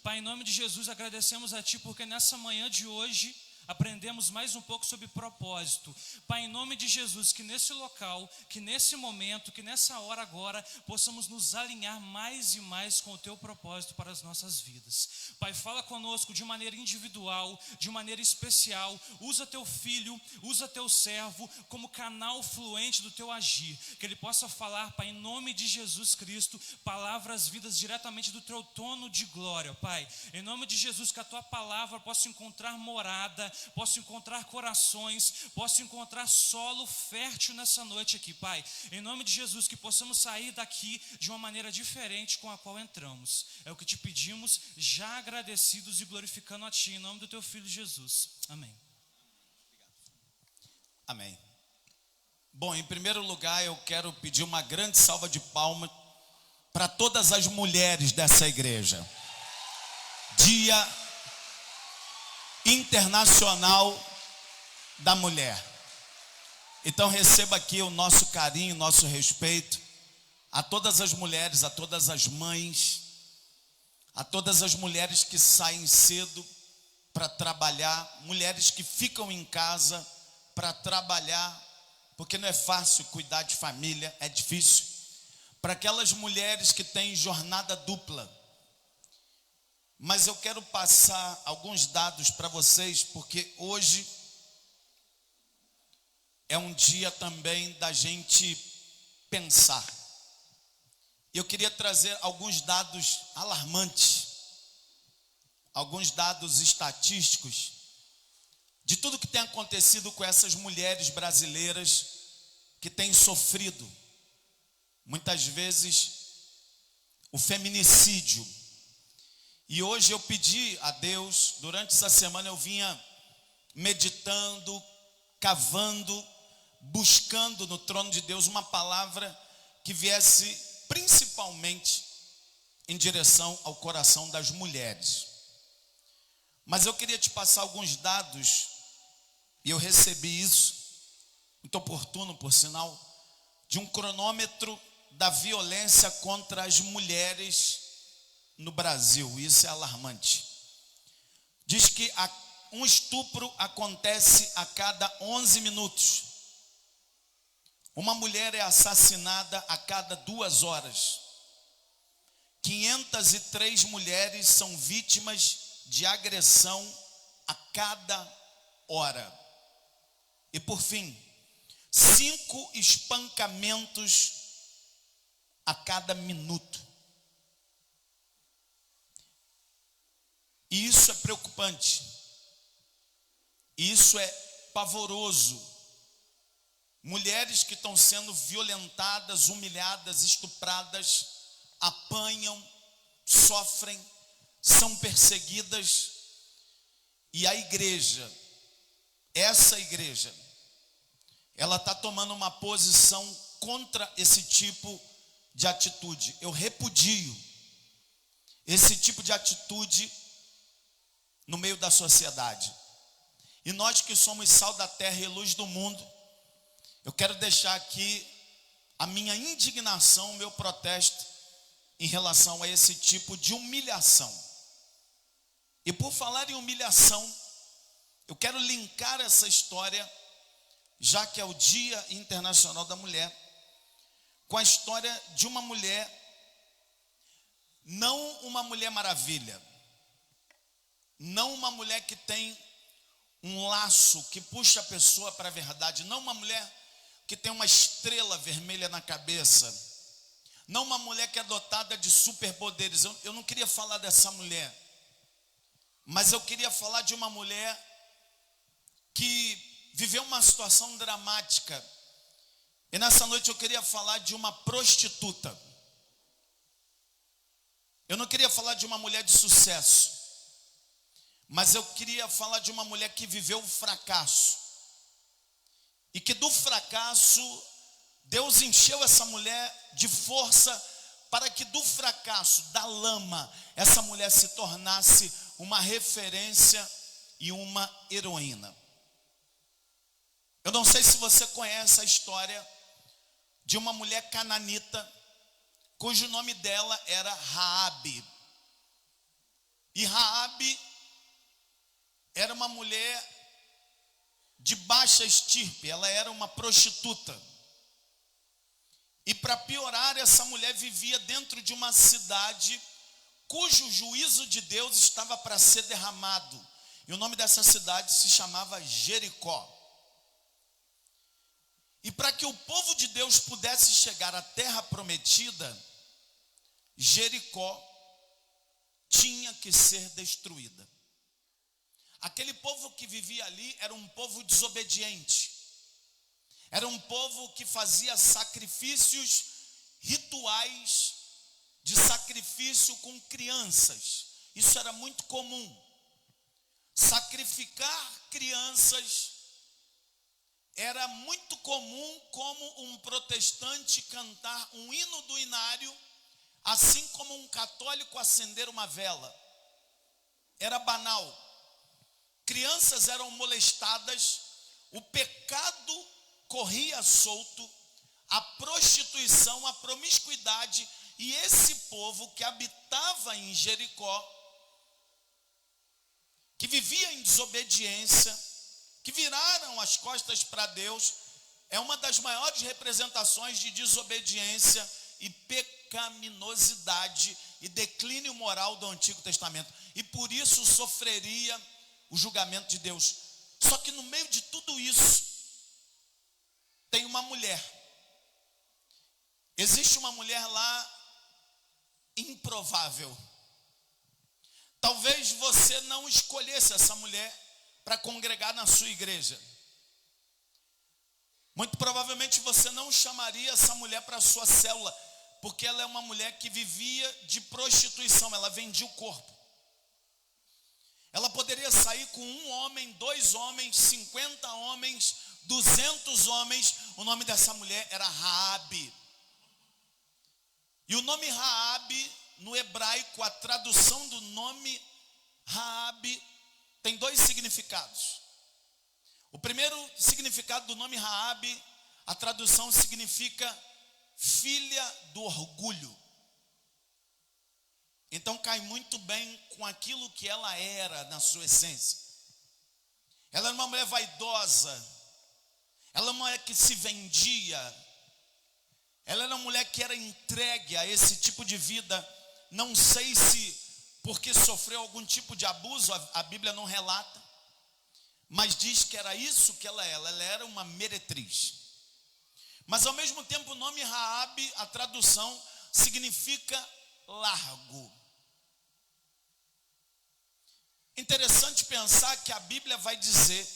Pai, em nome de Jesus, agradecemos a Ti porque nessa manhã de hoje aprendemos mais um pouco sobre propósito. Pai, em nome de Jesus, que nesse local, que nesse momento, que nessa hora agora, possamos nos alinhar mais e mais com o Teu propósito para as nossas vidas. Pai, fala conosco de maneira individual, de maneira especial. Usa Teu filho, usa Teu servo como canal fluente do Teu agir. Que ele possa falar, Pai, em nome de Jesus Cristo, palavras vidas diretamente do Teu trono de glória, Pai. Em nome de Jesus, que a Tua palavra possa encontrar morada, posso encontrar corações, posso encontrar solo fértil nessa noite aqui, Pai. Em nome de Jesus, que possamos sair daqui de uma maneira diferente com a qual entramos. É o que te pedimos, já agradecidos e glorificando a Ti, em nome do Teu Filho Jesus. Amém. Amém. Bom, em primeiro lugar, eu quero pedir uma grande salva de palmas para todas as mulheres dessa igreja. Dia Internacional da Mulher. Então receba aqui o nosso carinho, nosso respeito a todas as mulheres, a todas as mães, a todas as mulheres que saem cedo para trabalhar, mulheres que ficam em casa para trabalhar, porque não é fácil cuidar de família, é difícil. Para aquelas mulheres que têm jornada dupla. Mas eu quero passar alguns dados para vocês, porque hoje é um dia também da gente pensar. E eu queria trazer alguns dados alarmantes, alguns dados estatísticos, de tudo que tem acontecido com essas mulheres brasileiras que têm sofrido, muitas vezes, o feminicídio. E hoje eu pedi a Deus, durante essa semana eu vinha meditando, cavando, buscando no trono de Deus uma palavra que viesse principalmente em direção ao coração das mulheres. Mas eu queria te passar alguns dados, e eu recebi isso, muito oportuno por sinal, de um cronômetro da violência contra as mulheres no Brasil. Isso é alarmante. Diz que um estupro acontece a cada 11 minutos. Uma mulher é assassinada a cada 2 horas. 503 mulheres são vítimas de agressão a cada hora. E por fim, 5 espancamentos a cada minuto. E isso é preocupante. Isso é pavoroso. Mulheres que estão sendo violentadas, humilhadas, estupradas, apanham, sofrem, são perseguidas. E a igreja, essa igreja, ela está tomando uma posição contra esse tipo de atitude. Eu repudio esse tipo de atitude no meio da sociedade. E nós que somos sal da terra e luz do mundo, eu quero deixar aqui a minha indignação, o meu protesto em relação a esse tipo de humilhação. E por falar em humilhação, eu quero linkar essa história, já que é o Dia Internacional da Mulher, com a história de uma mulher, não uma mulher maravilha, não uma mulher que tem um laço que puxa a pessoa para a verdade, não uma mulher que tem uma estrela vermelha na cabeça, não uma mulher que é dotada de superpoderes. Eu não queria falar dessa mulher, mas eu queria falar de uma mulher que viveu uma situação dramática. E nessa noite eu queria falar de uma prostituta. Eu não queria falar de uma mulher de sucesso, mas eu queria falar de uma mulher que viveu o fracasso. E que do fracasso, Deus encheu essa mulher de força para que do fracasso, da lama, essa mulher se tornasse uma referência e uma heroína. Eu não sei se você conhece a história de uma mulher cananita, cujo nome dela era Raabe. E Raabe era uma mulher de baixa estirpe, ela era uma prostituta. E para piorar, essa mulher vivia dentro de uma cidade cujo juízo de Deus estava para ser derramado. E o nome dessa cidade se chamava Jericó. E para que o povo de Deus pudesse chegar à terra prometida, Jericó tinha que ser destruída. Aquele povo que vivia ali era um povo desobediente. Era um povo que fazia sacrifícios rituais de sacrifício com crianças. Isso era muito comum. Sacrificar crianças era muito comum, como um protestante cantar um hino do inário, assim como um católico acender uma vela. Era banal. Crianças eram molestadas, o pecado corria solto, a prostituição, a promiscuidade, e esse povo que habitava em Jericó, que vivia em desobediência, que viraram as costas para Deus, é uma das maiores representações de desobediência e pecaminosidade e declínio moral do Antigo Testamento. E por isso sofreria o julgamento de Deus. Só que no meio de tudo isso, tem uma mulher. Existe uma mulher lá improvável. Talvez você não escolhesse essa mulher para congregar na sua igreja. Muito provavelmente você não chamaria essa mulher para a sua célula, porque ela é uma mulher que vivia de prostituição, ela vendia o corpo. Ela poderia sair com um homem, 2 homens, 50 homens, 200 homens. O nome dessa mulher era Raabe. E o nome Raabe, no hebraico, a tradução do nome Raabe tem 2 significados. O primeiro significado do nome Raabe, a tradução significa filha do orgulho. Então cai muito bem com aquilo que ela era na sua essência. Ela era uma mulher vaidosa, ela era uma mulher que se vendia, ela era uma mulher que era entregue a esse tipo de vida. Não sei se porque sofreu algum tipo de abuso, a Bíblia não relata, mas diz que era isso que ela era uma meretriz. Mas ao mesmo tempo o nome Raabe, a tradução significa largo. Interessante pensar que a Bíblia vai dizer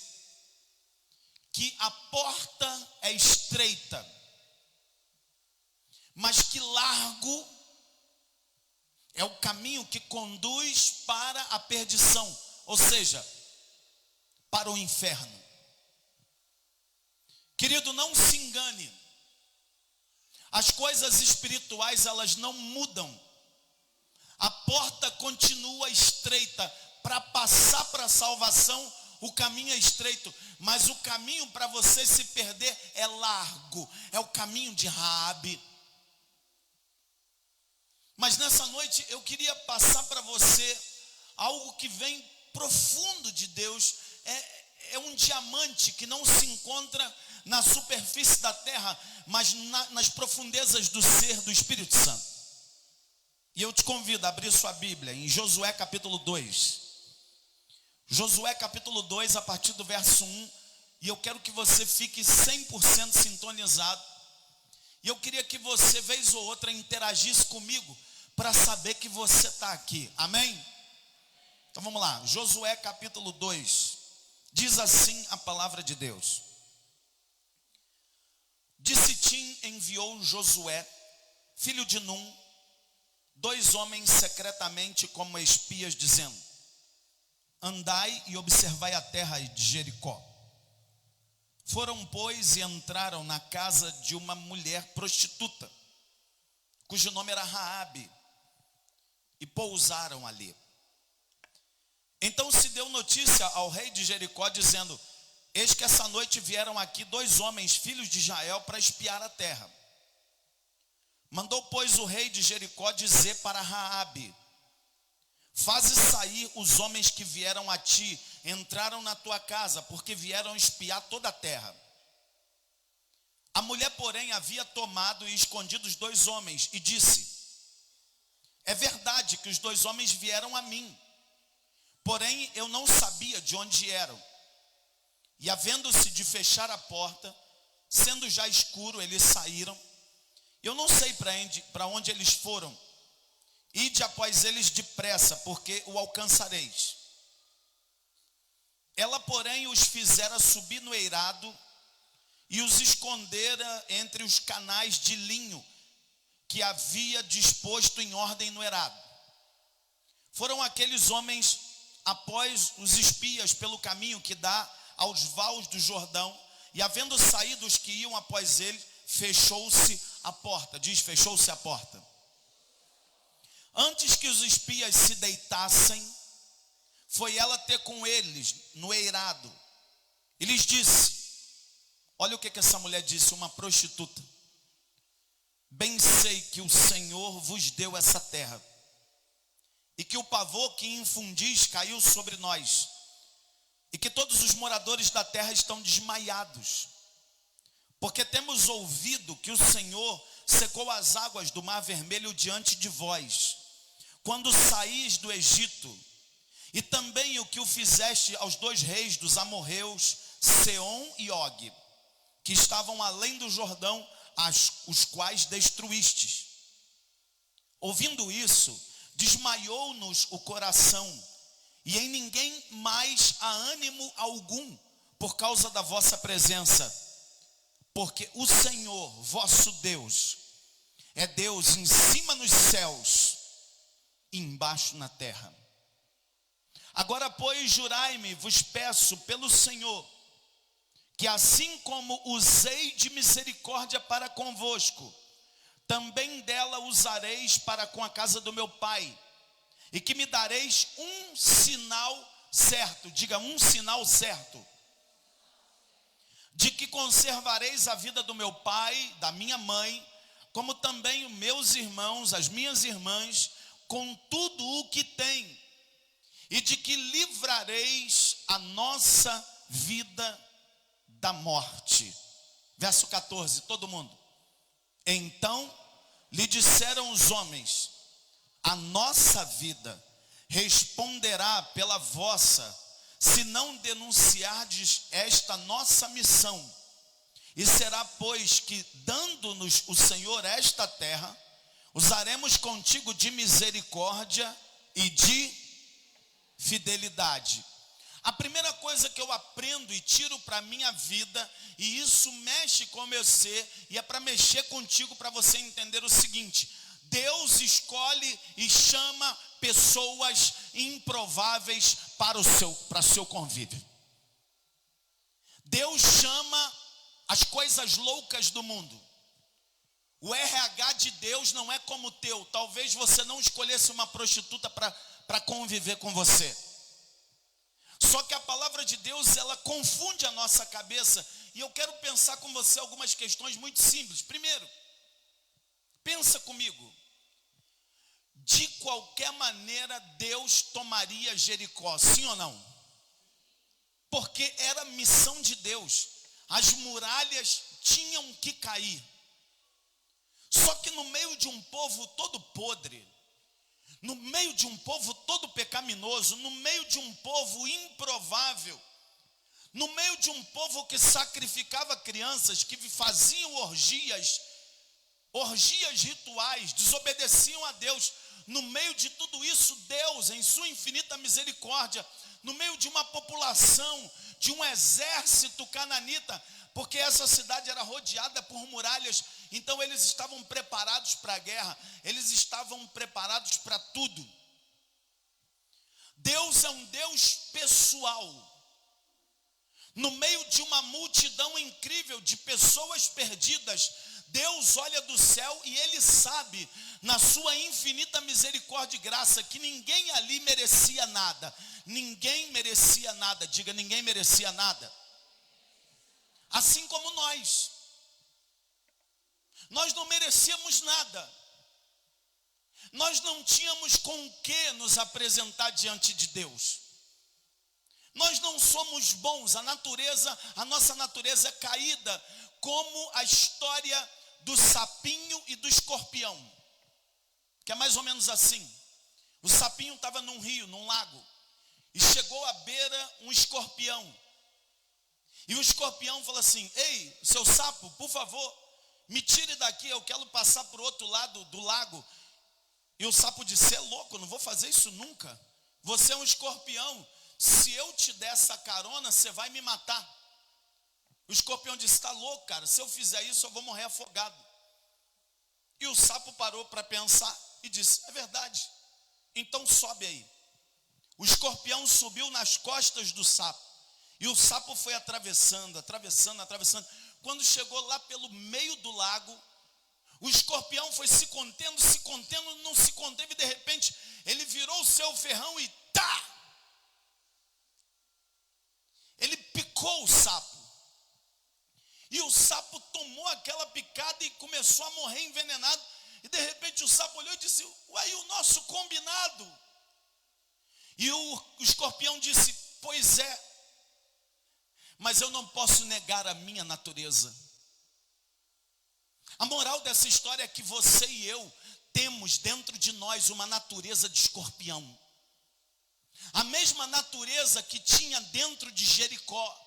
que a porta é estreita, mas que largo é o caminho que conduz para a perdição, ou seja, para o inferno. Querido, não se engane. As coisas espirituais, elas não mudam. A porta continua estreita. Para passar para a salvação, o caminho é estreito, mas o caminho para você se perder é largo. É o caminho de Raabe. Mas nessa noite eu queria passar para você algo que vem profundo de Deus. É um diamante que não se encontra na superfície da terra, mas nas profundezas do ser do Espírito Santo. E eu te convido a abrir sua Bíblia em Josué capítulo 2. Josué capítulo 2, a partir do verso 1. E eu quero que você fique 100% sintonizado. E eu queria que você, vez ou outra, interagisse comigo para saber que você está aqui. Amém? Então vamos lá. Josué capítulo 2. Diz assim a palavra de Deus. De Sitim enviou Josué, filho de Num, 2 homens secretamente como espias, dizendo: andai e observai a terra de Jericó. Foram, pois, e entraram na casa de uma mulher prostituta, cujo nome era Raabe, e pousaram ali. Então se deu notícia ao rei de Jericó, dizendo: eis que essa noite vieram aqui 2 homens, filhos de Israel, para espiar a terra. Mandou, pois, o rei de Jericó dizer para Raabe: Faze sair os homens que vieram a ti, entraram na tua casa, porque vieram espiar toda a terra. A mulher, porém, havia tomado e escondido os 2 homens e disse: é verdade que os 2 homens vieram a mim, porém eu não sabia de onde eram. E havendo-se de fechar a porta, sendo já escuro, eles saíram. Eu não sei para onde eles foram. Ide após eles depressa, porque o alcançareis. Ela, porém, os fizera subir no eirado e os escondera entre os canais de linho que havia disposto em ordem no eirado. Foram aqueles homens após os espias pelo caminho que dá aos vales do Jordão, e havendo saído os que iam após ele, fechou-se a porta. Diz: fechou-se a porta. Antes que os espias se deitassem, foi ela ter com eles no eirado e lhes disse: olha o que essa mulher disse, uma prostituta: bem sei que o Senhor vos deu essa terra, e que o pavor que infundis caiu sobre nós, e que todos os moradores da terra estão desmaiados, porque temos ouvido que o Senhor secou as águas do Mar Vermelho diante de vós, quando saís do Egito, e também o que o fizeste aos 2 reis dos amorreus, Seom e Og, que estavam além do Jordão, os quais destruístes. Ouvindo isso, desmaiou-nos o coração, e em ninguém mais há ânimo algum, por causa da vossa presença, porque o Senhor, vosso Deus, é Deus em cima nos céus e embaixo na terra. Agora, pois, jurai-me, vos peço pelo Senhor, que assim como usei de misericórdia para convosco, também dela usareis para com a casa do meu pai, e que me dareis um sinal certo, diga, um sinal certo, de que conservareis a vida do meu pai, da minha mãe, como também os meus irmãos, as minhas irmãs, com tudo o que têm, e de que livrareis a nossa vida da morte. Verso 14, todo mundo. Então lhe disseram os homens: a nossa vida responderá pela vossa, se não denunciardes esta nossa missão. E será, pois, que dando-nos o Senhor esta terra, usaremos contigo de misericórdia e de fidelidade. A primeira coisa que eu aprendo e tiro para a minha vida, e isso mexe com o meu ser, e é para mexer contigo, para você entender o seguinte: Deus escolhe e chama pessoas improváveis para o seu convívio. Deus chama as coisas loucas do mundo. O RH de Deus não é como o teu. Talvez você não escolhesse uma prostituta para conviver com você. Só que a palavra de Deus, ela confunde a nossa cabeça. E eu quero pensar com você algumas questões muito simples. Primeiro, pensa comigo. De qualquer maneira Deus tomaria Jericó, sim ou não? Porque era missão de Deus. As muralhas tinham que cair. Só que no meio de um povo todo podre, no meio de um povo todo pecaminoso, no meio de um povo improvável, no meio de um povo que sacrificava crianças, que faziam orgias rituais, desobedeciam a Deus, no meio de tudo isso, Deus, em sua infinita misericórdia, no meio de uma população, de um exército cananita, porque essa cidade era rodeada por muralhas, então eles estavam preparados para a guerra, eles estavam preparados para tudo. Deus é um Deus pessoal. No meio de uma multidão incrível de pessoas perdidas, Deus olha do céu e Ele sabe, na sua infinita misericórdia e graça, que ninguém ali merecia nada. Ninguém merecia nada, diga, ninguém merecia nada. Assim como nós não merecíamos nada. Nós não tínhamos com o que nos apresentar diante de Deus. Nós não somos bons, a nossa natureza é caída, como a história do sapinho e do escorpião, que é mais ou menos assim. O sapinho estava num rio, num lago, e chegou à beira um escorpião. E o escorpião falou assim: ei, seu sapo, por favor, me tire daqui, eu quero passar para o outro lado do lago. E o sapo disse: você é louco, eu não vou fazer isso nunca. Você é um escorpião, se eu te der essa carona, você vai me matar. O escorpião disse: está louco, cara, se eu fizer isso eu vou morrer afogado. E o sapo parou para pensar e disse: é verdade, então sobe aí. O escorpião subiu nas costas do sapo, e o sapo foi atravessando. Quando chegou lá pelo meio do lago, o escorpião foi se contendo, não se conteve, e de repente ele virou o seu ferrão e tá! Ele picou o sapo. E o sapo tomou aquela picada e começou a morrer envenenado. E de repente o sapo olhou e disse: ué, e o nosso combinado? E o escorpião disse: pois é, mas eu não posso negar a minha natureza. A moral dessa história é que você e eu temos dentro de nós uma natureza de escorpião. A mesma natureza que tinha dentro de Jericó.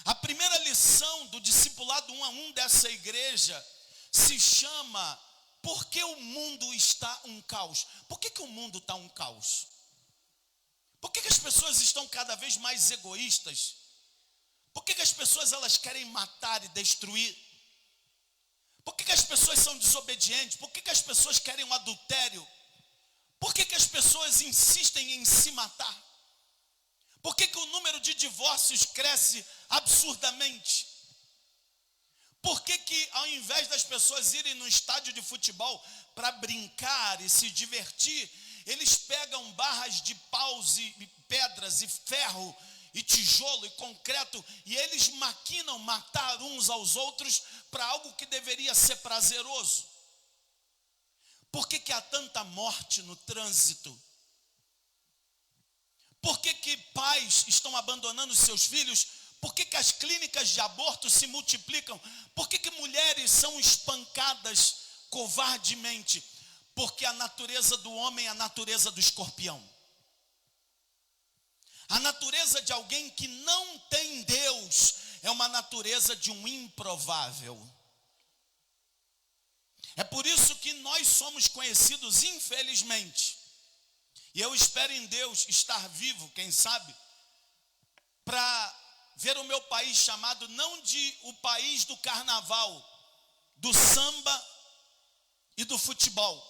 A primeira lição do discipulado 1 a 1 dessa igreja se chama: por que o mundo está um caos? Por que o mundo está um caos? Por que as pessoas estão cada vez mais egoístas? Por que as pessoas elas querem matar e destruir? Por que as pessoas são desobedientes? Por que as pessoas querem um adultério? Por que as pessoas insistem em se matar? Por que o número de divórcios cresce absurdamente? Por que ao invés das pessoas irem no estádio de futebol para brincar e se divertir, eles pegam barras de paus e pedras e ferro e tijolo e concreto e eles maquinam matar uns aos outros para algo que deveria ser prazeroso? Por que há tanta morte no trânsito? Por que pais estão abandonando seus filhos? Por que as clínicas de aborto se multiplicam? Por que mulheres são espancadas covardemente? Porque a natureza do homem é a natureza do escorpião. A natureza de alguém que não tem Deus é uma natureza de um improvável. É por isso que nós somos conhecidos, infelizmente, e eu espero em Deus estar vivo, quem sabe, para ver o meu país chamado não de o país do carnaval, do samba e do futebol.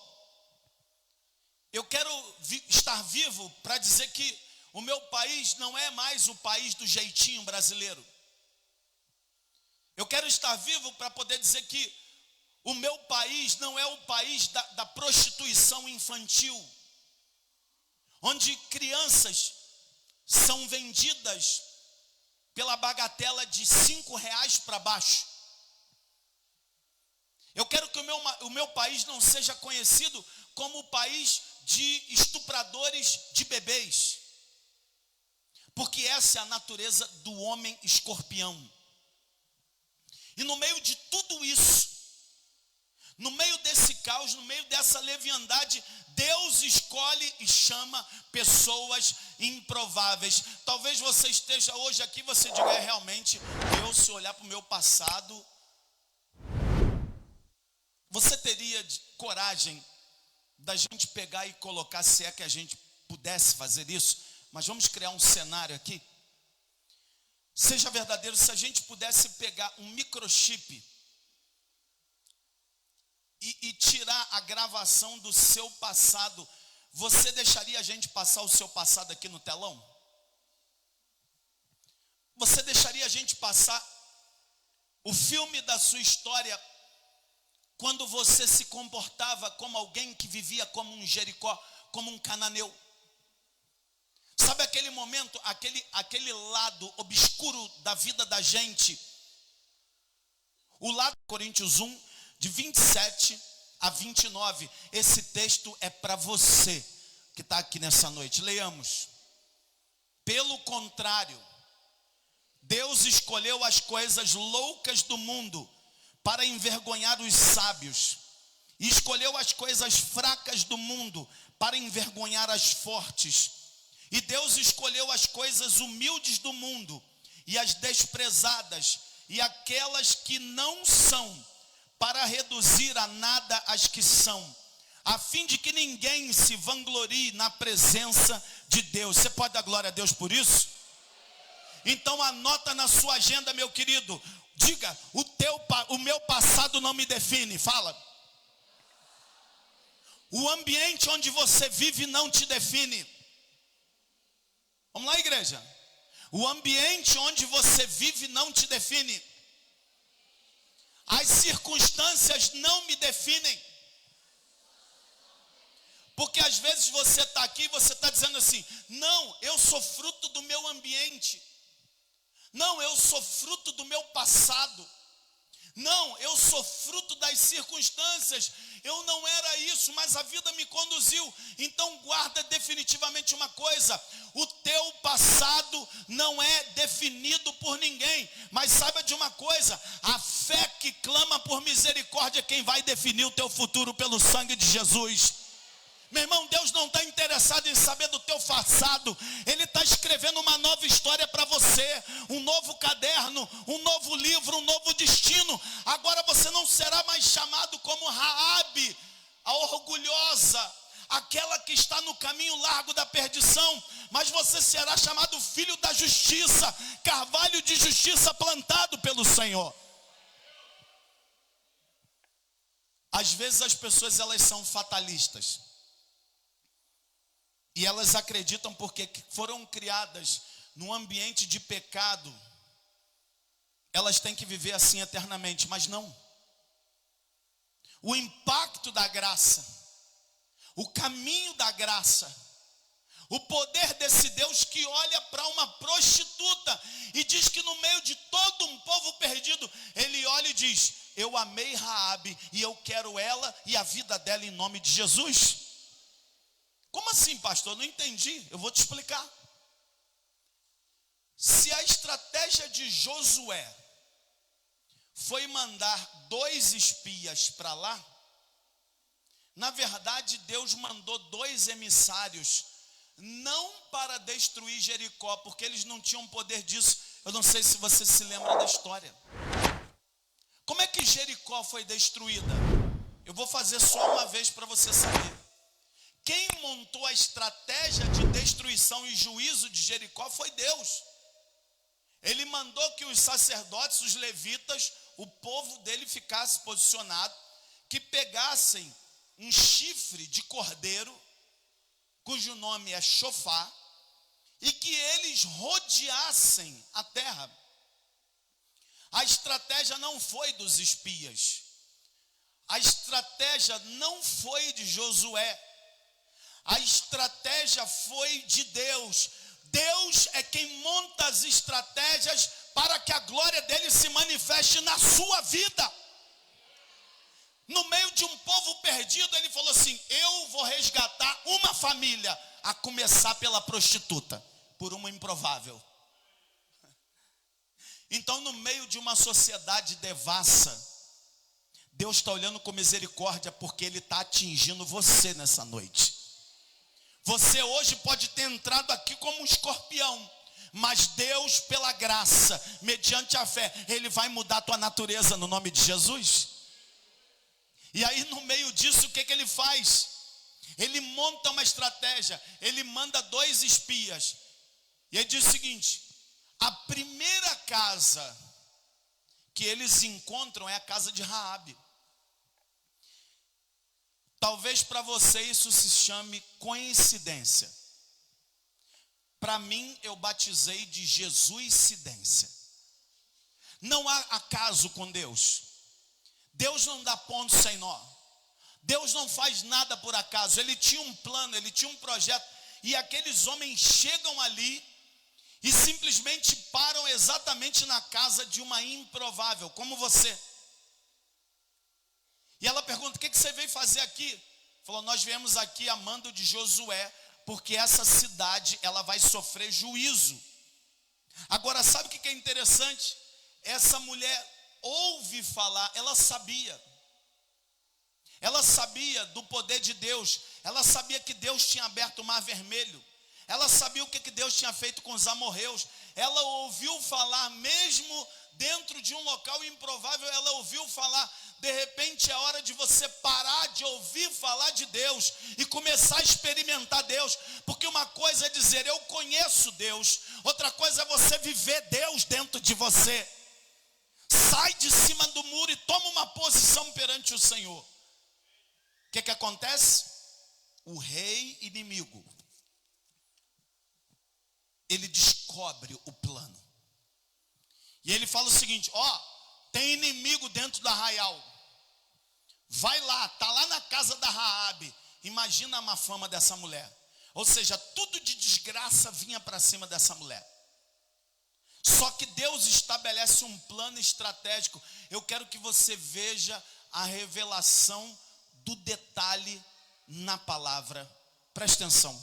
Eu quero estar vivo para dizer que o meu país não é mais o país do jeitinho brasileiro. Eu quero estar vivo para poder dizer que o meu país não é o país da prostituição infantil, onde crianças são vendidas pela bagatela de R$5 para baixo. Eu quero que o meu país não seja conhecido como o país de estupradores de bebês, porque essa é a natureza do homem escorpião. E no meio de tudo isso, no meio desse caos, no meio dessa leviandade, Deus escolhe e chama pessoas improváveis. Talvez você esteja hoje aqui e você diga: realmente, eu, se olhar para o meu passado, você teria coragem da gente pegar e colocar, se é que a gente pudesse fazer isso, mas vamos criar um cenário aqui. Seja verdadeiro, se a gente pudesse pegar um microchip e tirar a gravação do seu passado, você deixaria a gente passar o seu passado aqui no telão? Você deixaria a gente passar o filme da sua história quando você se comportava como alguém que vivia como um Jericó, como um cananeu? Sabe aquele momento, aquele lado obscuro da vida da gente? O lado, Coríntios 1, de 27 a 29. Esse texto é para você que está aqui nessa noite. Leiamos. Pelo contrário, Deus escolheu as coisas loucas do mundo para envergonhar os sábios, e escolheu as coisas fracas do mundo para envergonhar as fortes. E Deus escolheu as coisas humildes do mundo e as desprezadas e aquelas que não são, para reduzir a nada as que são, a fim de que ninguém se vanglorie na presença de Deus. Você pode dar glória a Deus por isso? Então anota na sua agenda, meu querido. Diga: o meu passado não me define. Fala. O ambiente onde você vive não te define. Vamos lá, igreja. O ambiente onde você vive não te define. As circunstâncias não me definem. Porque às vezes você está aqui e você está dizendo assim: não, eu sou fruto do meu ambiente. Não, eu sou fruto do meu passado. Não, eu sou fruto das circunstâncias. Eu não era isso, mas a vida me conduziu. Então guarda definitivamente uma coisa: o teu passado não é definido por ninguém. Mas saiba de uma coisa: a fé que clama por misericórdia é quem vai definir o teu futuro pelo sangue de Jesus. Meu irmão, Deus não está interessado em saber do teu passado. Ele está escrevendo uma nova história para você, um novo caderno, um novo livro, um novo destino. Agora você não será mais chamado como Raabe, a orgulhosa, aquela que está no caminho largo da perdição, mas você será chamado filho da justiça, carvalho de justiça plantado pelo Senhor. Às vezes as pessoas, elas são fatalistas. E elas acreditam porque foram criadas num ambiente de pecado, elas têm que viver assim eternamente, mas não. O impacto da graça, o caminho da graça, o poder desse Deus que olha para uma prostituta e diz que no meio de todo um povo perdido, Ele olha e diz: eu amei Raabe e eu quero ela e a vida dela em nome de Jesus. Como assim, pastor? Não entendi. Eu vou te explicar. Se a estratégia de Josué foi mandar 2 espias para lá, na verdade Deus mandou 2 emissários, não para destruir Jericó, porque eles não tinham poder disso. Eu não sei se você se lembra da história. Como é que Jericó foi destruída? Eu vou fazer só uma vez para você saber. Quem montou a estratégia de destruição e juízo de Jericó foi Deus. Ele mandou que os sacerdotes, os levitas, o povo dele ficasse posicionado, que pegassem um chifre de cordeiro, cujo nome é chofar, e que eles rodeassem a terra. A estratégia não foi dos espias. A estratégia não foi de Josué. A estratégia foi de Deus. Deus é quem monta as estratégias para que a glória dele se manifeste na sua vida. No meio de um povo perdido, ele falou assim: eu vou resgatar uma família, a começar pela prostituta, por uma improvável. Então, no meio de uma sociedade devassa, Deus está olhando com misericórdia, porque Ele está atingindo você nessa noite. Você hoje pode ter entrado aqui como um escorpião, mas Deus, pela graça, mediante a fé, Ele vai mudar a tua natureza no nome de Jesus. E aí no meio disso, o que Ele faz? Ele monta uma estratégia. Ele manda 2 espias. E ele diz o seguinte: a primeira casa que eles encontram é a casa de Raabe. Talvez para você isso se chame coincidência. Para mim, eu batizei de Jesuscidência. Não há acaso com Deus. Deus não dá ponto sem nó. Deus não faz nada por acaso. Ele tinha um plano, ele tinha um projeto. E aqueles homens chegam ali e simplesmente param exatamente na casa de uma improvável, como você. E ela pergunta: o que você veio fazer aqui? Falou: nós viemos aqui a mando de Josué, porque essa cidade ela vai sofrer juízo. Agora, sabe o que é interessante? Essa mulher ouve falar, ela sabia do poder de Deus, ela sabia que Deus tinha aberto o mar vermelho, ela sabia o que Deus tinha feito com os amorreus, ela ouviu falar, mesmo dentro de um local improvável, ela ouviu falar. De repente é hora de você parar de ouvir falar de Deus e começar a experimentar Deus, porque uma coisa é dizer eu conheço Deus, outra coisa é você viver Deus dentro de você. Sai de cima do muro e toma uma posição perante o Senhor. O que acontece? O rei inimigo, ele descobre o plano. E ele fala o seguinte: tem inimigo dentro do arraial. Vai lá, tá lá na casa da Raabe. Imagina a má fama dessa mulher. Ou seja, tudo de desgraça vinha para cima dessa mulher. Só que Deus estabelece um plano estratégico. Eu quero que você veja a revelação do detalhe na palavra. Presta atenção.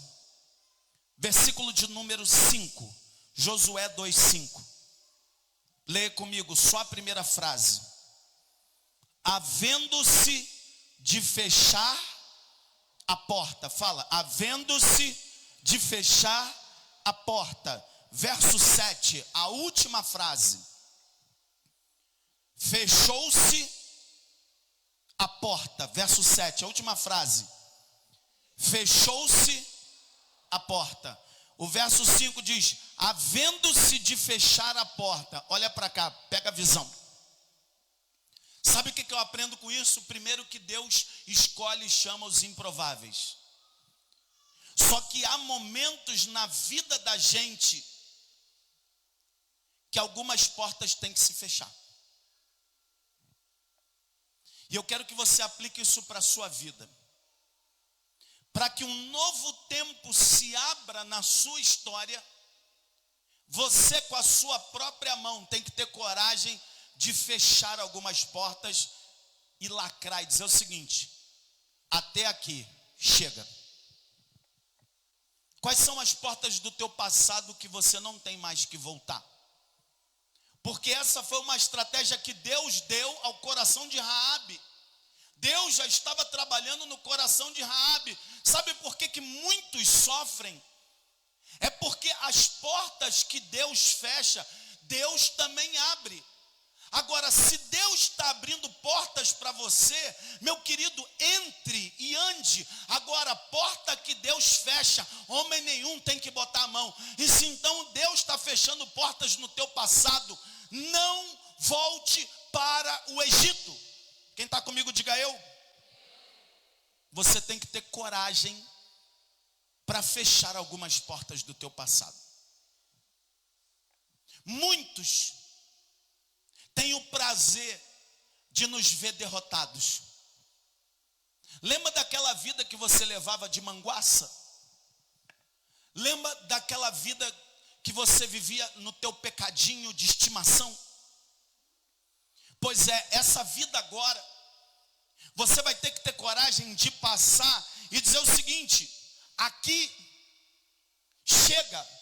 Versículo de número 5. Josué 2:5. Leia comigo só a primeira frase. Havendo-se de fechar a porta. Fala, havendo-se de fechar a porta. Verso 7, a última frase. Fechou-se a porta. Verso 7, a última frase. Fechou-se a porta. O verso 5 diz: havendo-se de fechar a porta. Olha para cá, pega a visão. Sabe o que eu aprendo com isso? Primeiro, que Deus escolhe e chama os improváveis. Só que há momentos na vida da gente que algumas portas têm que se fechar. E eu quero que você aplique isso para a sua vida. Para que um novo tempo se abra na sua história, você com a sua própria mão tem que ter coragem de fechar algumas portas e lacrar e dizer o seguinte: até aqui, chega. Quais são as portas do teu passado que você não tem mais que voltar? Porque essa foi uma estratégia que Deus deu ao coração de Raabe. Deus já estava trabalhando no coração de Raabe. Sabe por que muitos sofrem? É porque as portas que Deus fecha, Deus também abre. Agora, se Deus está abrindo portas para você, meu querido, entre e ande. Agora, a porta que Deus fecha, homem nenhum tem que botar a mão. E se então Deus está fechando portas no teu passado, não volte para o Egito. Quem está comigo, diga eu. Você tem que ter coragem para fechar algumas portas do teu passado. Muitos têm o prazer de nos ver derrotados. Lembra daquela vida que você levava de manguaça? Lembra daquela vida que você vivia no teu pecadinho de estimação? Pois é, essa vida agora, você vai ter que ter coragem de passar e dizer o seguinte: aqui, chega.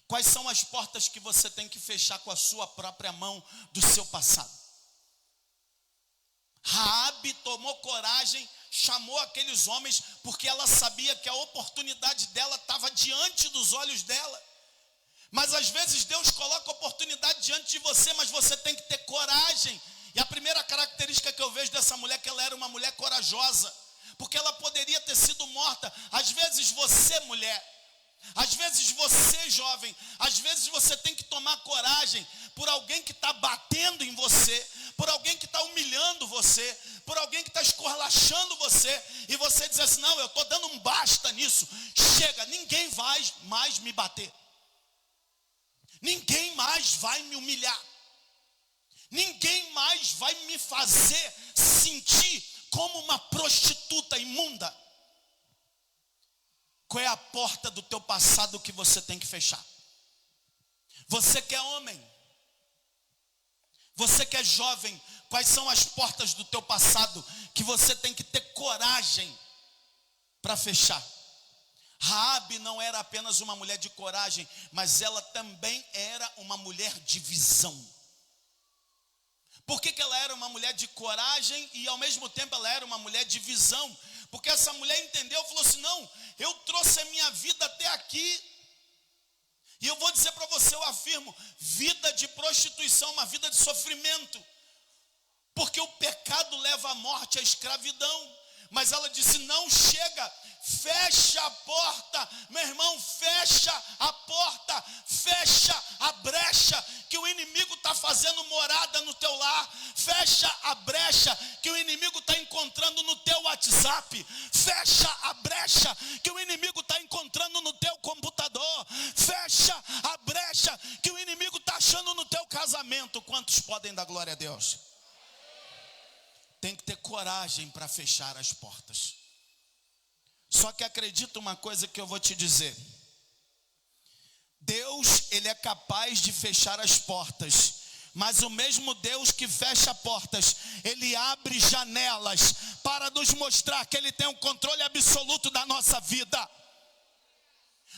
Quais são as portas que você tem que fechar com a sua própria mão do seu passado? Raabe tomou coragem, chamou aqueles homens, porque ela sabia que a oportunidade dela estava diante dos olhos dela. Mas às vezes Deus coloca a oportunidade diante de você, mas você tem que ter coragem. E a primeira característica que eu vejo dessa mulher é que ela era uma mulher corajosa, porque ela poderia ter sido morta. Às vezes você, mulher, às vezes você, jovem, às vezes você tem que tomar coragem por alguém que está batendo em você, por alguém que está humilhando você, por alguém que está escorrachando você, e você diz assim: não, eu estou dando um basta nisso, chega, ninguém vai mais me bater, ninguém mais vai me humilhar, ninguém mais vai me fazer sentir como uma prostituta imunda. Qual é a porta do teu passado que você tem que fechar? Você que é homem, você que é jovem, Quais são as portas do teu passado que você tem que ter coragem para fechar? Raabe não era apenas uma mulher de coragem, mas ela também era uma mulher de visão. Por que ela era uma mulher de coragem e ao mesmo tempo ela era uma mulher de visão? Porque essa mulher entendeu, falou assim: não, eu trouxe a minha vida até aqui. E eu vou dizer para você, eu afirmo, vida de prostituição, uma vida de sofrimento. Porque o pecado leva à morte, à escravidão. Mas ela disse: não, chega, fecha a porta, meu irmão, fecha a porta, fecha a brecha que o inimigo está fazendo morada no teu lar, fecha a brecha que o inimigo está encontrando no teu WhatsApp, fecha a brecha que o inimigo está encontrando no teu computador, fecha a brecha que o inimigo está achando no teu casamento. Quantos podem dar glória a Deus? Tem que ter coragem para fechar as portas. Só que acredita uma coisa que eu vou te dizer. Deus, Ele é capaz de fechar as portas. Mas o mesmo Deus que fecha portas, Ele abre janelas para nos mostrar que Ele tem um controle absoluto da nossa vida.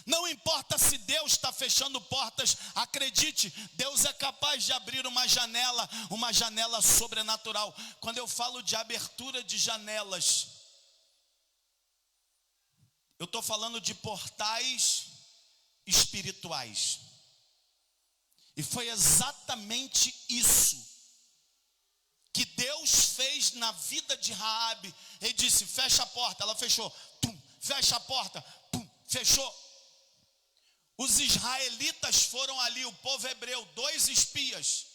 Não importa se Deus está fechando portas, acredite, Deus é capaz de abrir uma janela sobrenatural. Quando eu falo de abertura de janelas, eu estou falando de portais espirituais. E foi exatamente isso que Deus fez na vida de Raabe. Ele disse: fecha a porta, ela fechou. Pum, fecha a porta, pum, fechou. Os israelitas foram ali, o povo hebreu, 2 espias.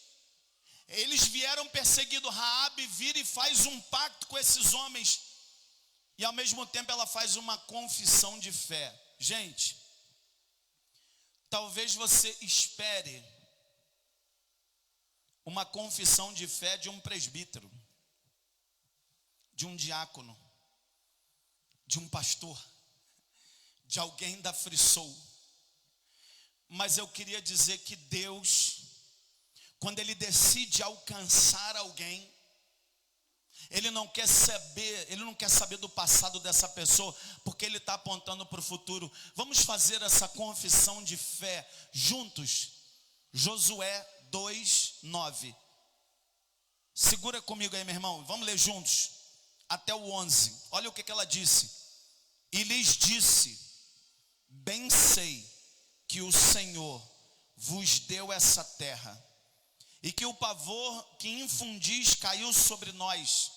Eles vieram perseguindo Raabe, vira e faz um pacto com esses homens. E ao mesmo tempo ela faz uma confissão de fé. Gente, talvez você espere uma confissão de fé de um presbítero, de um diácono, de um pastor, de alguém da Frisou. Mas eu queria dizer que Deus, quando Ele decide alcançar alguém, Ele não quer saber do passado dessa pessoa, porque Ele está apontando para o futuro. Vamos fazer essa confissão de fé juntos. Josué 2:9. Segura comigo aí, meu irmão, vamos ler juntos até o 11. Olha o que ela disse. E lhes disse: bem sei que o Senhor vos deu essa terra, e que o pavor que infundis caiu sobre nós,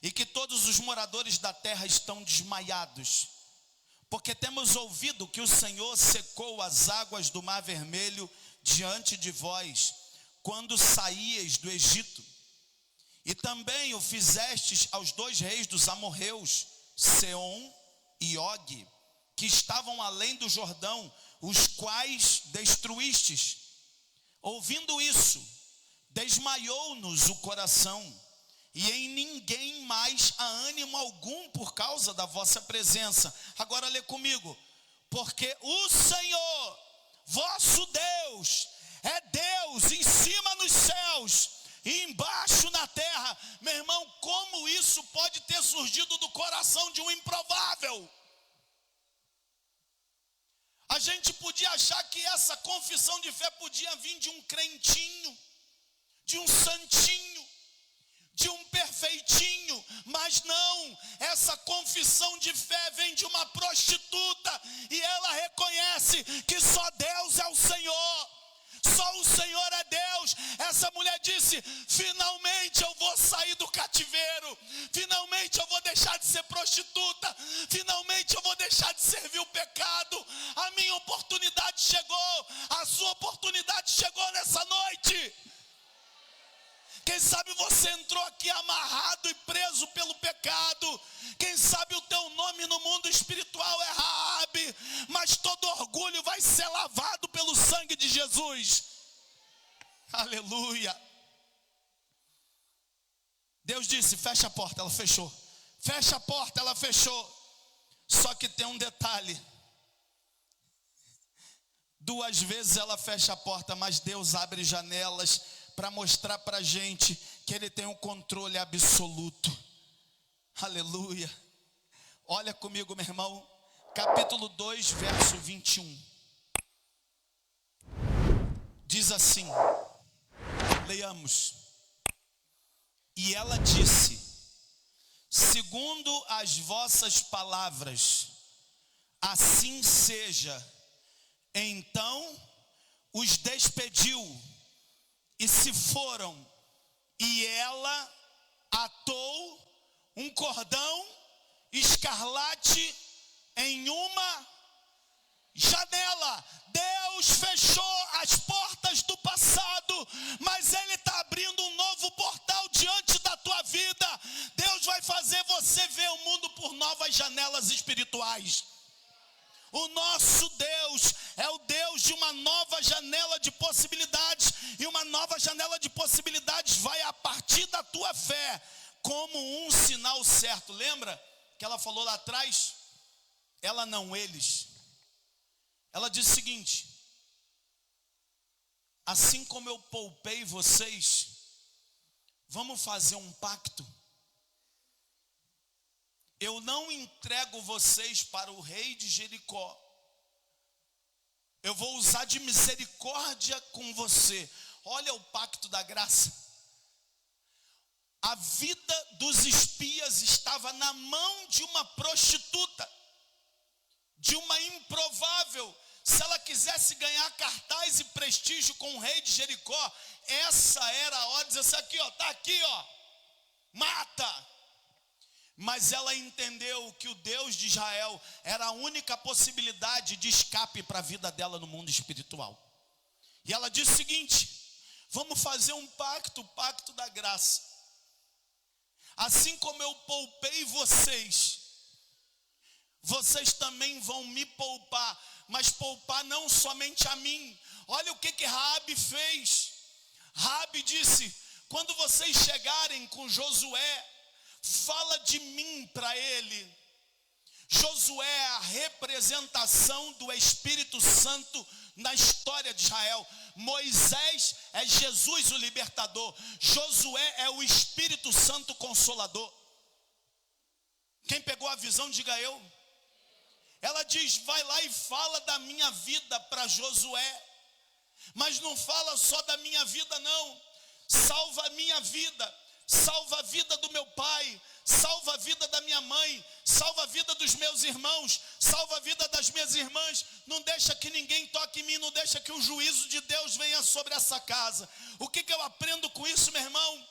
e que todos os moradores da terra estão desmaiados, porque temos ouvido que o Senhor secou as águas do Mar Vermelho diante de vós, quando saíeis do Egito, e também o fizestes aos 2 reis dos amorreus, Seom e Og, que estavam além do Jordão, os quais destruístes. Ouvindo isso, desmaiou-nos o coração, e em ninguém mais há ânimo algum por causa da vossa presença. Agora lê comigo. Porque o Senhor, vosso Deus, é Deus em cima nos céus e embaixo na terra. Meu irmão, como isso pode ter surgido do coração de um improvável? A gente podia achar que essa confissão de fé podia vir de um crentinho, de um santinho, de um perfeitinho, mas não, essa confissão de fé vem de uma prostituta, e ela reconhece que só Deus é o Senhor, só o Senhor é Deus. Essa mulher disse: finalmente eu vou sair do cativeiro, finalmente eu vou deixar de ser prostituta, finalmente eu vou deixar de servir o pecado. A minha oportunidade chegou, a sua oportunidade chegou nessa noite. Quem sabe você entrou aqui amarrado e preso pelo pecado. Quem sabe o teu nome no mundo espiritual é Raabe, mas todo orgulho vai ser lavado pelo sangue de Jesus. Aleluia. Deus disse: fecha a porta, ela fechou. Fecha a porta, ela fechou. Só que tem um detalhe. 2 vezes ela fecha a porta, mas Deus abre janelas para mostrar para a gente que Ele tem um controle absoluto. Aleluia. Olha comigo, meu irmão, capítulo 2, verso 21. Diz assim, leiamos. E ela disse: segundo as vossas palavras, assim seja. Então os despediu e se foram, e ela atou um cordão escarlate em uma janela. Deus fechou as portas do passado, mas Ele está abrindo um novo portal diante da tua vida. Deus vai fazer você ver o mundo por novas janelas espirituais. O nosso Deus é o Deus de uma nova janela de possibilidades, e uma nova janela de possibilidades vai a partir da tua fé, como um sinal certo. Lembra que ela falou lá atrás? Ela não, eles. Ela disse o seguinte: assim como eu poupei vocês, vamos fazer um pacto. Eu não entrego vocês para o rei de Jericó. Eu vou usar de misericórdia com você. Olha o pacto da graça. A vida dos espias estava na mão de uma prostituta, de uma improvável. Se ela quisesse ganhar cartaz e prestígio com o rei de Jericó, essa era a hora de dizer assim: aqui ó, tá aqui ó, mata. Mas ela entendeu que o Deus de Israel era a única possibilidade de escape para a vida dela no mundo espiritual. E ela disse o seguinte: vamos fazer um pacto, o pacto da graça. Assim como eu poupei vocês, vocês também vão me poupar, mas poupar não somente a mim. Olha o que Raabe fez. Raabe disse: quando vocês chegarem com Josué, fala de mim para ele. Josué é a representação do Espírito Santo na história de Israel. Moisés é Jesus o libertador. Josué é o Espírito Santo consolador. Quem pegou a visão, diga eu. Ela diz: vai lá e fala da minha vida para Josué. Mas não fala só da minha vida não. Salva a minha vida, salva a vida do meu pai, salva a vida da minha mãe, salva a vida dos meus irmãos, salva a vida das minhas irmãs. Não deixa que ninguém toque em mim, não deixa que o juízo de Deus venha sobre essa casa. O que eu aprendo com isso, meu irmão?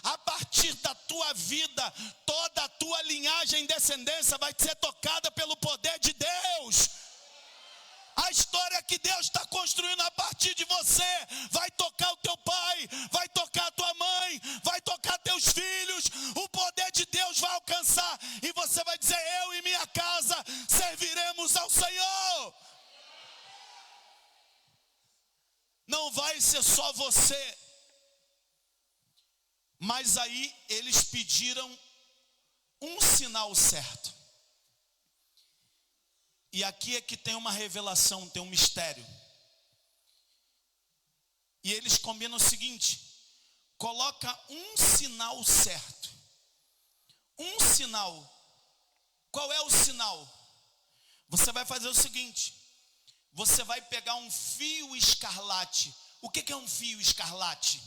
A partir da tua vida, toda a tua linhagem e descendência vai ser tocada pelo poder de Deus. A história que Deus está construindo a partir de você vai tocar o teu pai, vai tocar a tua mãe, vai tocar teus filhos. O poder de Deus vai alcançar e você vai dizer: eu e minha casa serviremos ao Senhor. Não vai ser só você. Mas aí eles pediram um sinal certo. E aqui é que tem uma revelação, tem um mistério. E eles combinam o seguinte: coloca um sinal certo. Um sinal. Qual é o sinal? Você vai fazer o seguinte: você vai pegar um fio escarlate. O que é um fio escarlate?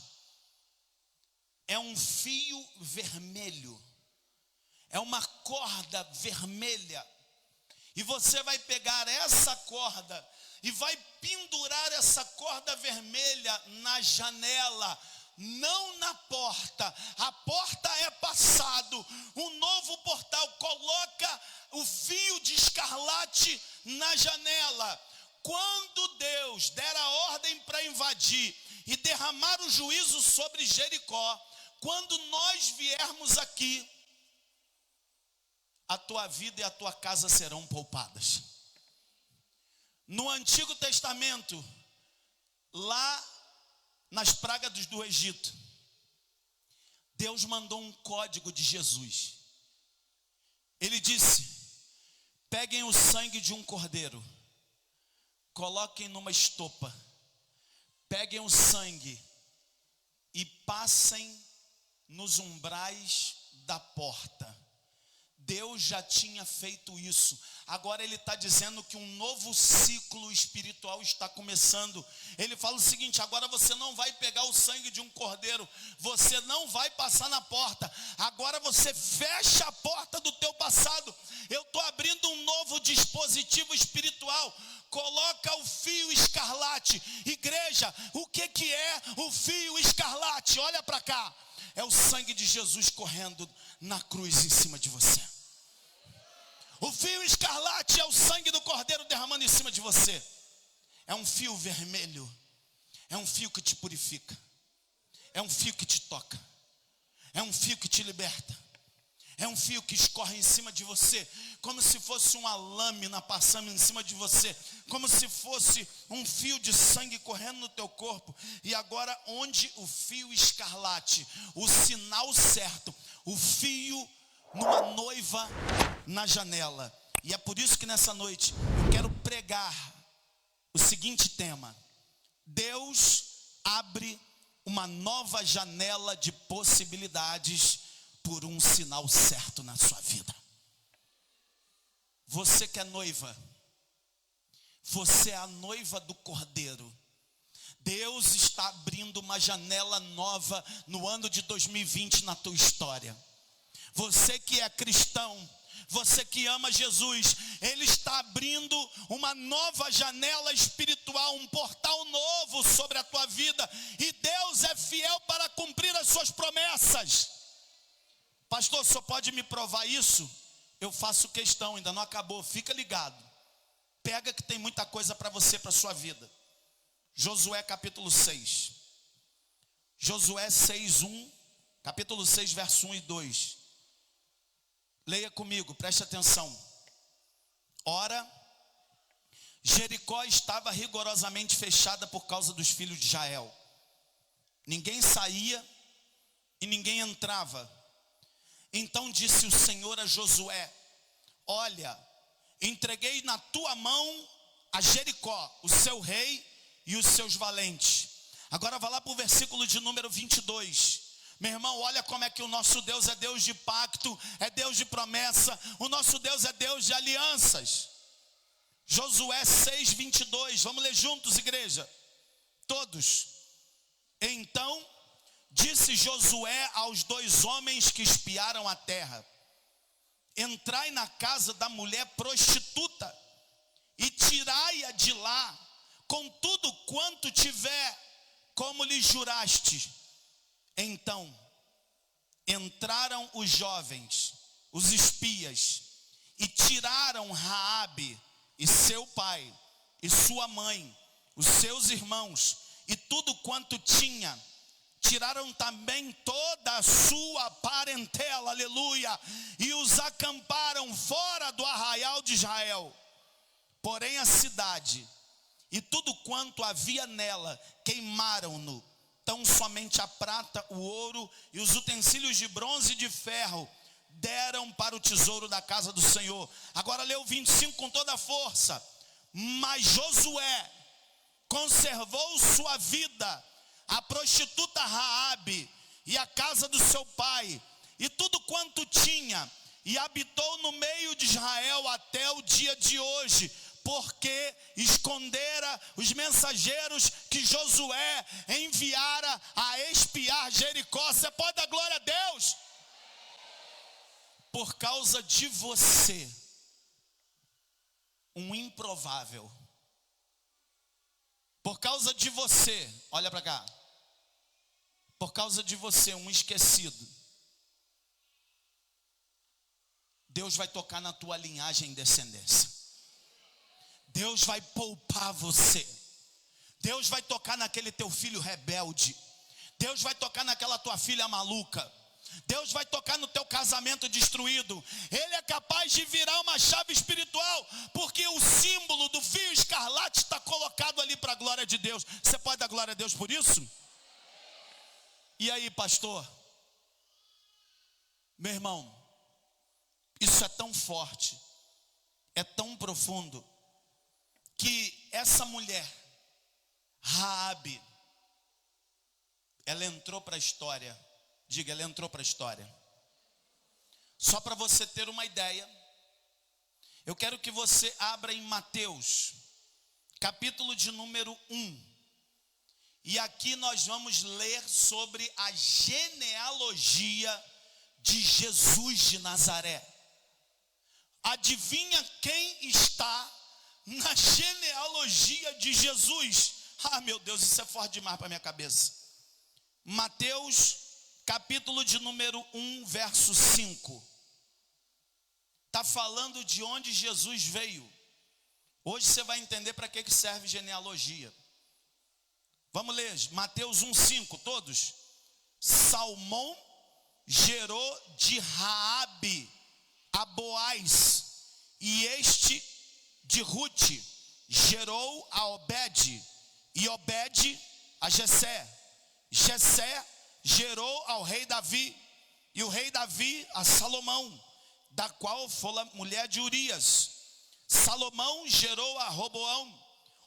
É um fio vermelho. É uma corda vermelha. E você vai pegar essa corda e vai pendurar essa corda vermelha na janela, não na porta. A porta é passado, um novo portal. Coloca o fio de escarlate na janela. Quando Deus der a ordem para invadir e derramar o juízo sobre Jericó, quando nós viermos aqui, a tua vida e a tua casa serão poupadas. No Antigo Testamento, lá nas pragas do Egito, Deus mandou um código de Jesus. Ele disse: peguem o sangue de um cordeiro, coloquem numa estopa, peguem o sangue e passem nos umbrais da porta. Deus já tinha feito isso. Agora ele está dizendo que um novo ciclo espiritual está começando. Ele fala o seguinte: agora você não vai pegar o sangue de um cordeiro, você não vai passar na porta. Agora você fecha a porta do teu passado. Eu estou abrindo um novo dispositivo espiritual. Coloca o fio escarlate. Igreja, o que é o fio escarlate? Olha para cá. É o sangue de Jesus correndo na cruz em cima de você. O fio escarlate é o sangue do cordeiro derramando em cima de você. É um fio vermelho. É um fio que te purifica. É um fio que te toca. É um fio que te liberta. É um fio que escorre em cima de você, como se fosse uma lâmina passando em cima de você, como se fosse um fio de sangue correndo no teu corpo. E agora, onde o fio escarlate, o sinal certo, o fio numa noiva na janela. E é por isso que nessa noite eu quero pregar o seguinte tema: Deus abre uma nova janela de possibilidades por um sinal certo na sua vida. Você que é noiva, você é a noiva do Cordeiro. Deus está abrindo uma janela nova no ano de 2020 na tua história. Você que é cristão, você que ama Jesus, Ele está abrindo uma nova janela espiritual, um portal novo sobre a tua vida. E Deus é fiel para cumprir as suas promessas. Pastor, só pode me provar isso? Eu faço questão, ainda não acabou, fica ligado. Pega que tem muita coisa para você, para a sua vida. Josué capítulo 6. Josué 6:1, capítulo 6, verso 1 e 2. Leia comigo, preste atenção. Ora, Jericó estava rigorosamente fechada por causa dos filhos de Israel. Ninguém saía e ninguém entrava. Então disse o Senhor a Josué: olha, entreguei na tua mão a Jericó, o seu rei e os seus valentes. Agora vá lá para o versículo de número 22. Meu irmão, olha como é que o nosso Deus é Deus de pacto, é Deus de promessa. O nosso Deus é Deus de alianças. Josué 6:22, vamos ler juntos, igreja, todos. Então disse Josué aos 2 homens que espiaram a terra: entrai na casa da mulher prostituta e tirai-a de lá com tudo quanto tiver, como lhe juraste. Então entraram os jovens, os espias, e tiraram Raabe e seu pai e sua mãe, os seus irmãos e tudo quanto tinha. Tiraram também toda a sua parentela, aleluia, e os acamparam fora do arraial de Israel. Porém a cidade e tudo quanto havia nela queimaram-no. Tão somente a prata, o ouro e os utensílios de bronze e de ferro deram para o tesouro da casa do Senhor. Agora lê o 25 com toda a força. Mas Josué conservou sua vida, a prostituta Raabe e a casa do seu pai e tudo quanto tinha, e habitou no meio de Israel até o dia de hoje, porque escondera os mensageiros que Josué enviara a espiar Jericó. Você pode dar glória a Deus? Por causa de você, um improvável. Por causa de você, olha para cá. Por causa de você, um esquecido. Deus vai tocar na tua linhagem e descendência. Deus vai poupar você. Deus vai tocar naquele teu filho rebelde. Deus vai tocar naquela tua filha maluca. Deus vai tocar no teu casamento destruído. Ele é capaz de virar uma chave espiritual, porque o símbolo do fio escarlate está colocado ali para a glória de Deus. Você pode dar glória a Deus por isso? E aí, pastor? Meu irmão, isso é tão forte, é tão profundo, que essa mulher, Raabe, ela entrou para a história Diga, ele entrou para a história. Só para você ter uma ideia, eu quero que você abra em Mateus, capítulo de número 1. E aqui nós vamos ler sobre a genealogia de Jesus de Nazaré. Adivinha quem está na genealogia de Jesus? Ah, meu Deus, isso é forte demais para minha cabeça. Mateus, capítulo de número 1, verso 5. Está falando de onde Jesus veio. Hoje você vai entender para que serve genealogia. Vamos ler, Mateus 1,5, todos. Salmão gerou de Raabe a Boaz, e este de Rute gerou a Obed, e Obed a Jessé. Jessé gerou ao rei Davi, e o rei Davi a Salomão, da qual foi a mulher de Urias. Salomão gerou a Roboão,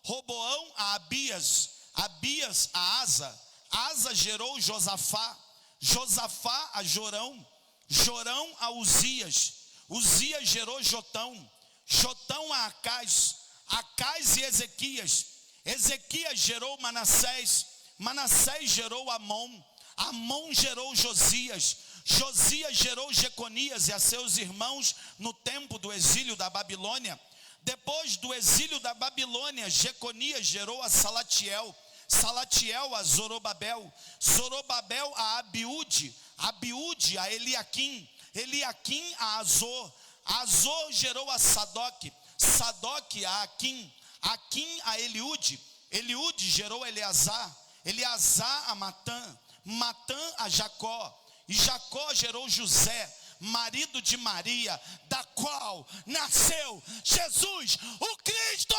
Roboão a Abias, Abias a Asa, Asa gerou Josafá, Josafá a Jorão, Jorão a Uzias, Uzias gerou Jotão, Jotão a Acás, Acás e Ezequias, Ezequias gerou Manassés, Manassés gerou Amon, Amon gerou Josias, Josias gerou Jeconias e a seus irmãos no tempo do exílio da Babilônia. Depois do exílio da Babilônia, Jeconias gerou a Salatiel, Salatiel a Zorobabel, Zorobabel a Abiúde, Abiúde a Eliaquim, Eliaquim a Azor, Azor gerou a Sadoc, Sadoc a Aquim, Aquim a Eliúde, Eliúde gerou a Eleazar, Eleazar a Matã, Matã a Jacó, e Jacó gerou José, marido de Maria, da qual nasceu Jesus, o Cristo.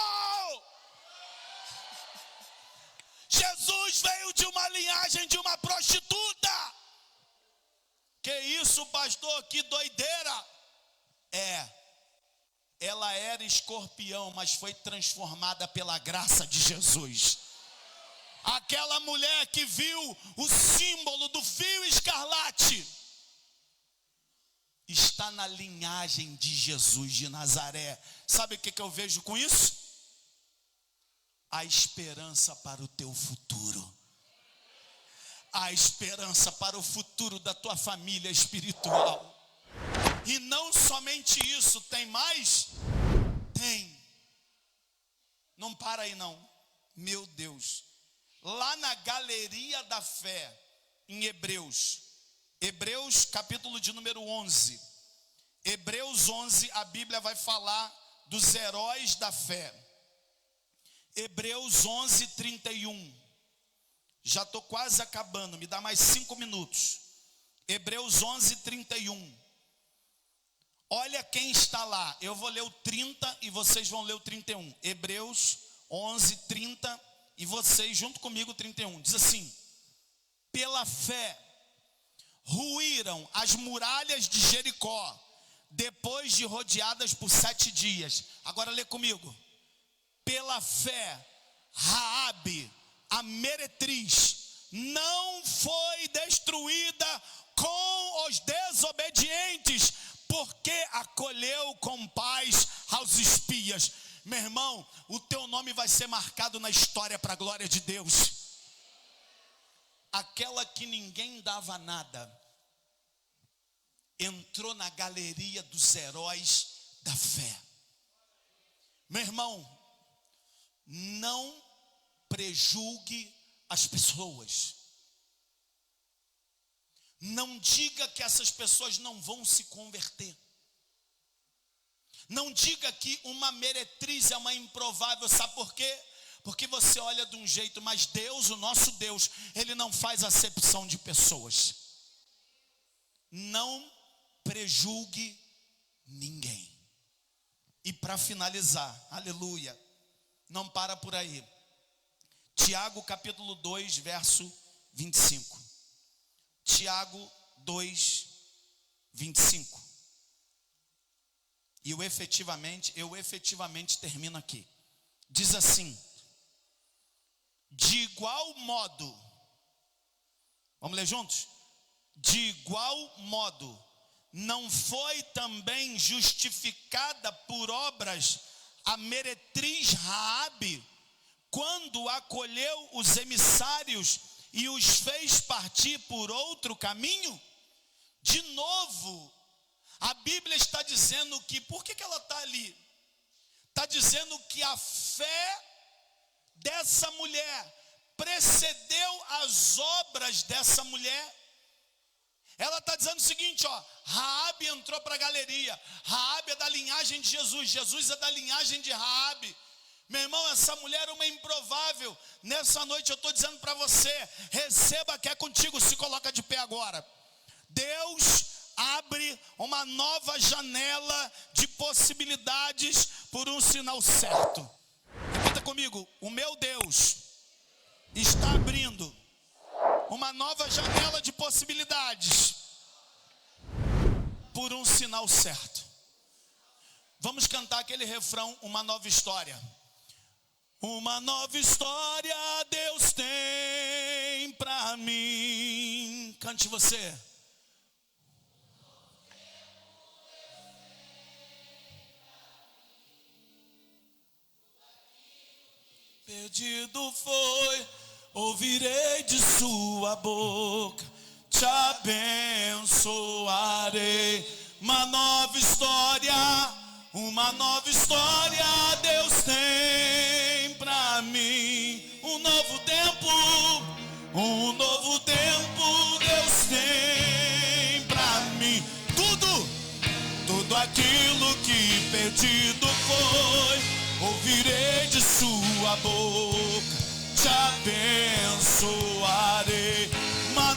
Jesus veio de uma linhagem de uma prostituta. Que isso, pastor, que doideira. Ela era escorpião, mas foi transformada pela graça de Jesus. Aquela mulher que viu o símbolo do fio escarlate está na linhagem de Jesus de Nazaré. Sabe o que eu vejo com isso? A esperança para o teu futuro. A esperança para o futuro da tua família espiritual. E não somente isso, tem mais? Tem. Não para aí não. Meu Deus. Lá na galeria da fé, em Hebreus, Hebreus capítulo de número 11, Hebreus 11, a Bíblia vai falar dos heróis da fé. Hebreus 11, 31, já estou quase acabando, me dá mais 5 minutos. Hebreus 11, 31, olha quem está lá, eu vou ler o 30 e vocês vão ler o 31, Hebreus 11, 30 e vocês junto comigo o 31, diz assim: pela fé ruíram as muralhas de Jericó, depois de rodeadas por 7 dias. Agora lê comigo. Pela fé, Raabe, a meretriz, não foi destruída com os desobedientes, porque acolheu com paz aos espias. Meu irmão, o teu nome vai ser marcado na história para a glória de Deus. Aquela que ninguém dava nada, entrou na galeria dos heróis da fé. Meu irmão, não prejulgue as pessoas. Não diga que essas pessoas não vão se converter. Não diga que uma meretriz é uma improvável. Sabe por quê? Porque você olha de um jeito, mas Deus, o nosso Deus, Ele não faz acepção de pessoas. Não prejulgue ninguém. E para finalizar, aleluia, não para por aí. Tiago capítulo 2, verso 25. Tiago 2, 25. E eu efetivamente termino aqui. Diz assim: de igual modo, vamos ler juntos? de igual modo, não foi também justificada por obras a meretriz Raabe, quando acolheu os emissários e os fez partir por outro caminho? De novo, a Bíblia está dizendo que, por que ela está ali? Está dizendo que a fé dessa mulher precedeu as obras dessa mulher. Ela está dizendo o seguinte, ó, Raabe entrou para a galeria, Raabe é da linhagem de Jesus, Jesus é da linhagem de Raabe. Meu irmão, essa mulher é uma improvável. Nessa noite eu estou dizendo para você, receba que é contigo, se coloca de pé agora. Deus abre uma nova janela de possibilidades por um sinal certo. Repita comigo, o meu Deus está abrindo uma nova janela de possibilidades por um sinal certo. Vamos cantar aquele refrão, uma nova história. Uma nova história Deus tem pra mim. Cante você. Perdido foi, ouvirei de sua boca, te abençoarei. Uma nova história Deus tem pra mim. Um novo tempo Deus tem pra mim. Tudo aquilo que perdido foi, ouvirei de sua boca, te abençoarei. Uma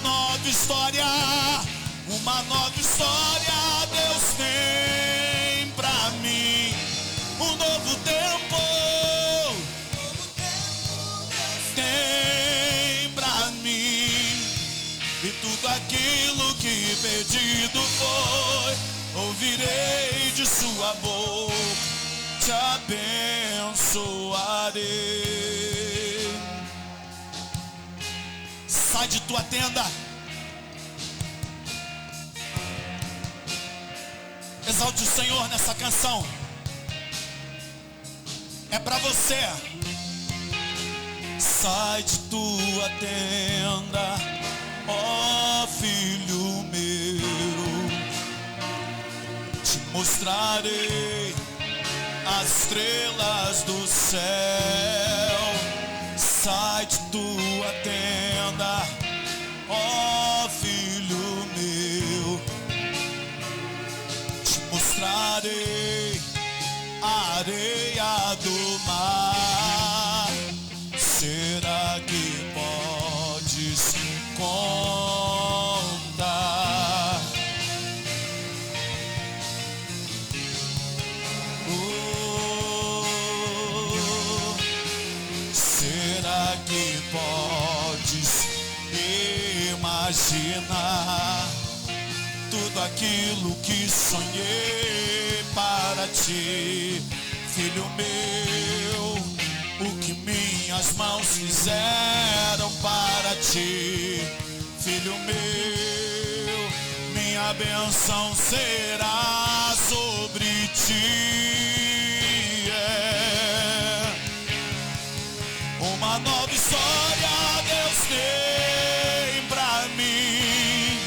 nova história Deus tem pra mim. Um novo tempo tem pra mim. E tudo aquilo que perdido foi, ouvirei de sua boca, te abençoarei. Sai de tua tenda, exalte o Senhor nessa canção. É pra você. Sai de tua tenda, ó filho meu, te mostrarei as estrelas do céu. Sai de tua tenda, ó filho meu, te mostrarei a areia do mar. Será que podes contar? Será que podes imaginar tudo aquilo que sonhei para ti, filho meu? O que minhas mãos fizeram para ti, filho meu. Minha bênção será sobre ti. Uma nova história Deus tem pra mim.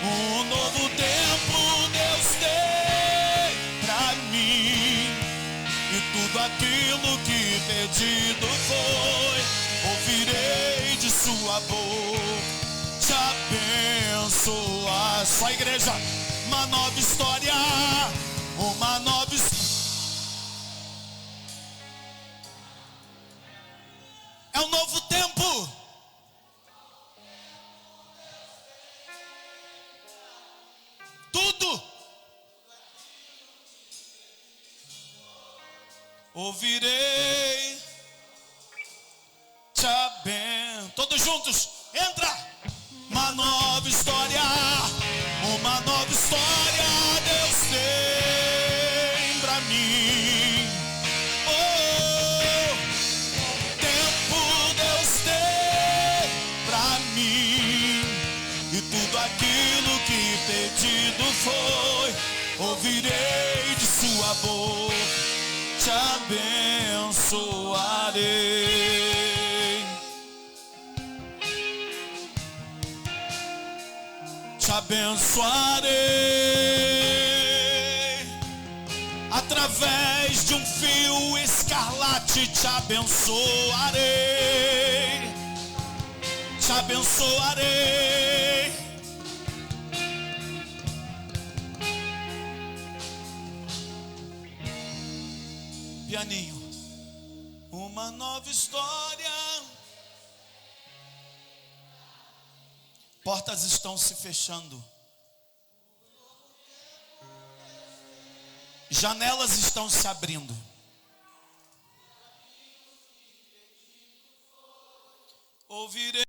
Um novo tempo Deus tem pra mim. E tudo aquilo que perdido foi, ouvirei de sua boca, te abençoar. Só igreja, uma nova história, uma nova história. É um novo tempo. Tudo ouvirei, te abençoarei. Todos juntos, entra. Uma nova história Deus tem pra mim. Oh, tempo Deus tem pra mim. abençoarei. Te abençoarei. Através de um fio escarlate te abençoarei. Te abençoarei. Pianinho. Uma nova história. Portas estão se fechando. Janelas estão se abrindo. Ouvirei